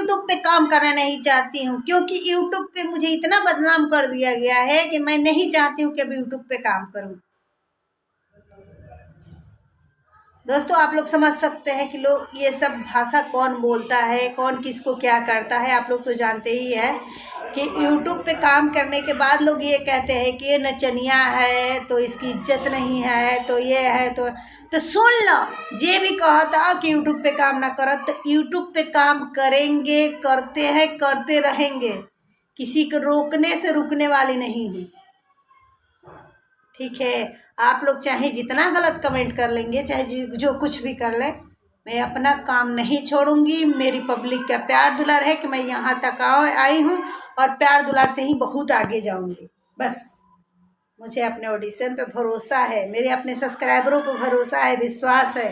YouTube पे काम करना नहीं चाहती हूँ, क्योंकि यूट्यूब पे मुझे इतना बदनाम कर दिया गया है कि मैं नहीं चाहती हूँ कि अब यूट्यूब पे काम करूँ। दोस्तों आप लोग समझ सकते हैं कि लोग ये सब भाषा कौन बोलता है, कौन किसको क्या करता है। आप लोग तो जानते ही है कि यूट्यूब पे काम करने के बाद लोग ये कहते हैं कि ये नचनिया है तो इसकी इज्जत नहीं है, तो ये है तो सुन लो, जे भी कहता कि यूट्यूब पे काम ना करो, तो यूट्यूब पे काम करेंगे, करते हैं, करते रहेंगे। किसी को रोकने से रुकने वाली नहीं हूँ, ठीक है। आप लोग चाहे जितना गलत कमेंट कर लेंगे, चाहे जो कुछ भी कर ले, मैं अपना काम नहीं छोड़ूंगी। मेरी पब्लिक का प्यार दुलार है कि मैं यहाँ तक आई हूँ और प्यार दुलार से ही बहुत आगे जाऊंगी। बस मुझे अपने ऑडिशन पे भरोसा है, मेरे अपने सब्सक्राइबरों पर भरोसा है, विश्वास है।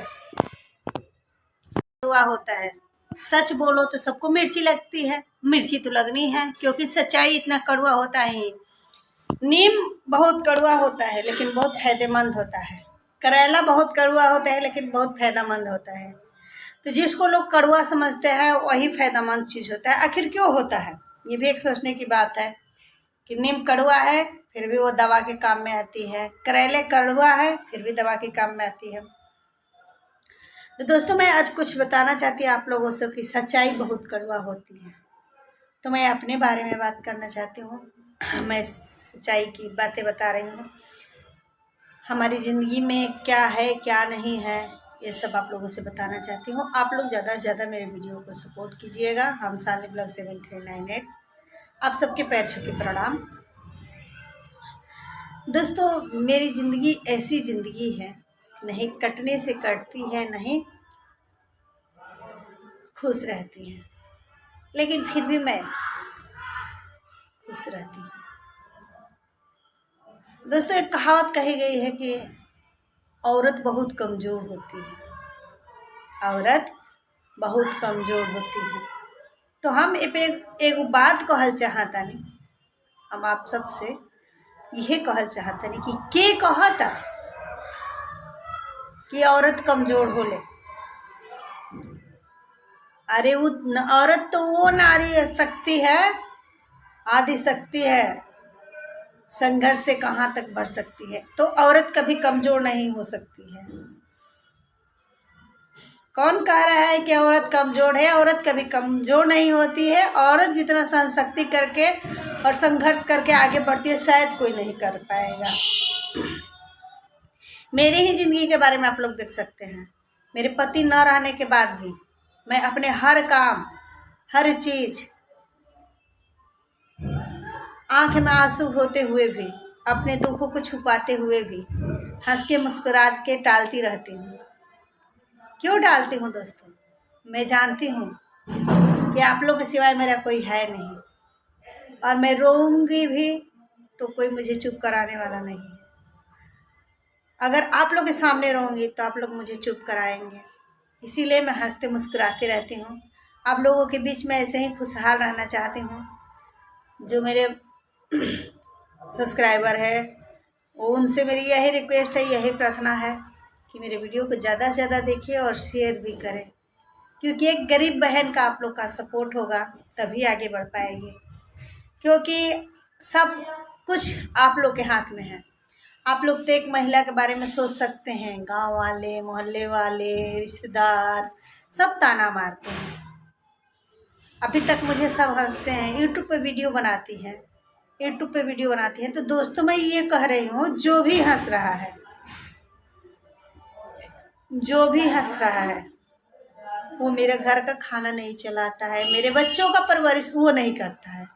हुआ होता है, सच बोलो तो सबको मिर्ची लगती है, मिर्ची तो लगनी है, क्योंकि सच्चाई इतना कड़वा होता है। नीम बहुत कड़वा होता है लेकिन बहुत फायदेमंद होता है। करेला बहुत कड़वा होता है लेकिन बहुत फायदेमंद होता है। तो जिसको लोग कड़वा समझते हैं वही फायदेमंद चीज़ होता है। आखिर क्यों होता है, ये भी एक सोचने की बात है कि नीम कड़वा है फिर भी वो दवा के काम में आती है, करेले कड़वा है फिर भी दवा के काम में आती है। तो दोस्तों मैं आज कुछ बताना चाहती हूँ आप लोगों से कि सच्चाई बहुत कड़वा होती है। तो मैं अपने बारे में बात करना चाहती हूँ, मैं सच्चाई की बातें बता रही हूँ। हमारी ज़िंदगी में क्या है क्या नहीं है ये सब आप लोगों से बताना चाहती हूँ। आप लोग ज़्यादा से ज़्यादा मेरे वीडियो को सपोर्ट कीजिएगा। हम साली ब्लॉग 7398 आप सबके पैर छू के प्रणाम। दोस्तों मेरी ज़िंदगी ऐसी ज़िंदगी है, नहीं कटने से कटती है, नहीं खुश रहती है, लेकिन फिर भी मैं खुश रहती हूँ। दोस्तों एक कहावत कही गई है कि औरत बहुत कमज़ोर होती है, औरत बहुत कमज़ोर होती है। तो हम एक बात कहल चाहतानी, हम आप सब से यह कहल चाहतानी कि के कहता कि औरत कमज़ोर होले। अरे वो औरत तो वो नारी शक्ति है, आदि शक्ति है, संघर्ष से कहाँ तक बढ़ सकती है। तो औरत कभी कमज़ोर नहीं हो सकती है। कौन कह रहा है कि औरत कमज़ोर है? औरत कभी कमज़ोर नहीं होती है। औरत जितना सहनशक्ति करके और संघर्ष करके आगे बढ़ती है शायद कोई नहीं कर पाएगा। मेरी ही ज़िंदगी के बारे में आप लोग देख सकते हैं। मेरे पति न रहने के बाद भी मैं अपने हर काम, हर चीज़, आँख में आंसू होते हुए भी, अपने दुखों को छुपाते हुए भी हंस के मुस्कुरा के टालती रहती हूँ। क्यों डालती हूँ दोस्तों? मैं जानती हूँ कि आप लोग के सिवाय मेरा कोई है नहीं, और मैं रोऊंगी भी तो कोई मुझे चुप कराने वाला नहीं है। अगर आप लोग के सामने रोऊंगी तो आप लोग मुझे चुप कराएंगे, इसीलिए मैं हंसते मुस्कुराती रहती हूँ। आप लोगों के बीच में ऐसे ही खुशहाल रहना चाहती हूँ। जो मेरे सब्सक्राइबर है उनसे मेरी यही रिक्वेस्ट है, यही प्रार्थना है कि मेरे वीडियो को ज़्यादा से ज़्यादा देखिए और शेयर भी करें, क्योंकि एक गरीब बहन का आप लोग का सपोर्ट होगा तभी आगे बढ़ पाएगी। क्योंकि सब कुछ आप लोग के हाथ में है। आप लोग तो एक महिला के बारे में सोच सकते हैं, गांव वाले, मोहल्ले वाले, रिश्तेदार सब ताना मारते हैं। अभी तक मुझे सब हंसते हैं। यूट्यूब पे वीडियो बनाती है, यूट्यूब पे वीडियो बनाती है। तो दोस्तों मैं ये कह रही हूँ, जो भी हंस रहा है, जो भी हंस रहा है, वो मेरे घर का खाना नहीं चलाता है, मेरे बच्चों का परवरिश वो नहीं करता है,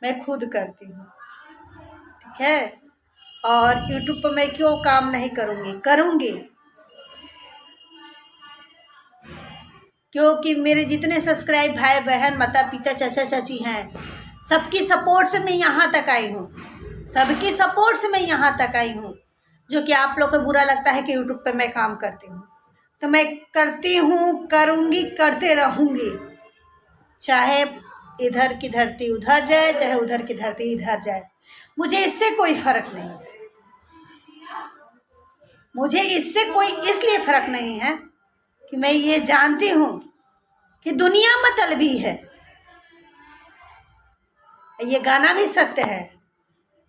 मैं खुद करती हूँ, ठीक है। और यूट्यूब पर मैं क्यों काम नहीं करूँगी, क्योंकि मेरे जितने सब्सक्राइब भाई बहन, माता पिता, चाचा चाची हैं, सबकी सपोर्ट से मैं यहाँ तक आई हूँ, सबकी सपोर्ट से मैं यहाँ तक आई हूँ। जो कि आप लोग को बुरा लगता है कि यूट्यूब पे मैं काम करती हूँ, तो मैं करती हूँ, करूँगी, करते रहूँगी। चाहे इधर की धरती उधर जाए, चाहे उधर की धरती इधर जाए, मुझे इससे कोई फ़र्क नहीं है। मुझे इससे कोई इसलिए फ़र्क नहीं है कि मैं ये जानती हूँ कि दुनिया मतलबी है, ये गाना भी सत्य है।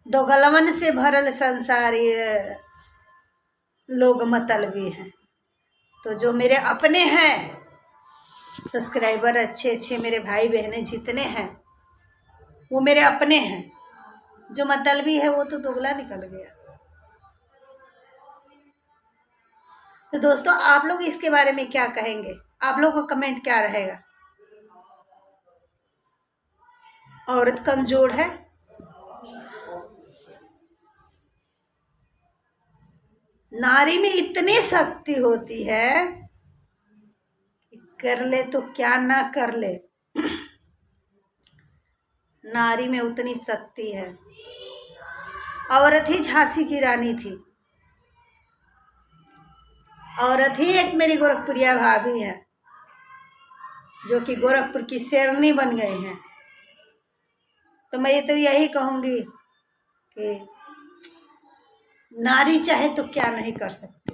दो गलवन से भरल संसार, ये लोग मतलबी हैं। तो जो मेरे अपने हैं सब्सक्राइबर, अच्छे अच्छे मेरे भाई बहनें जितने हैं वो मेरे अपने हैं। जो मतलबी है वो तो दोगला निकल गया। तो दोस्तों आप लोग इसके बारे में क्या कहेंगे? आप लोगों का कमेंट क्या रहेगा? औरत कमजोर है, नारी में इतनी शक्ति होती है कि कर ले तो क्या ना कर ले, नारी में उतनी शक्ति है। औरत ही झांसी की रानी थी, औरत ही एक मेरी गोरखपुरिया भाभी है जो कि गोरखपुर की शेरनी बन गए हैं। तो मैं ये तो यही कहूँगी कि नारी चाहे तो क्या नहीं कर सकती।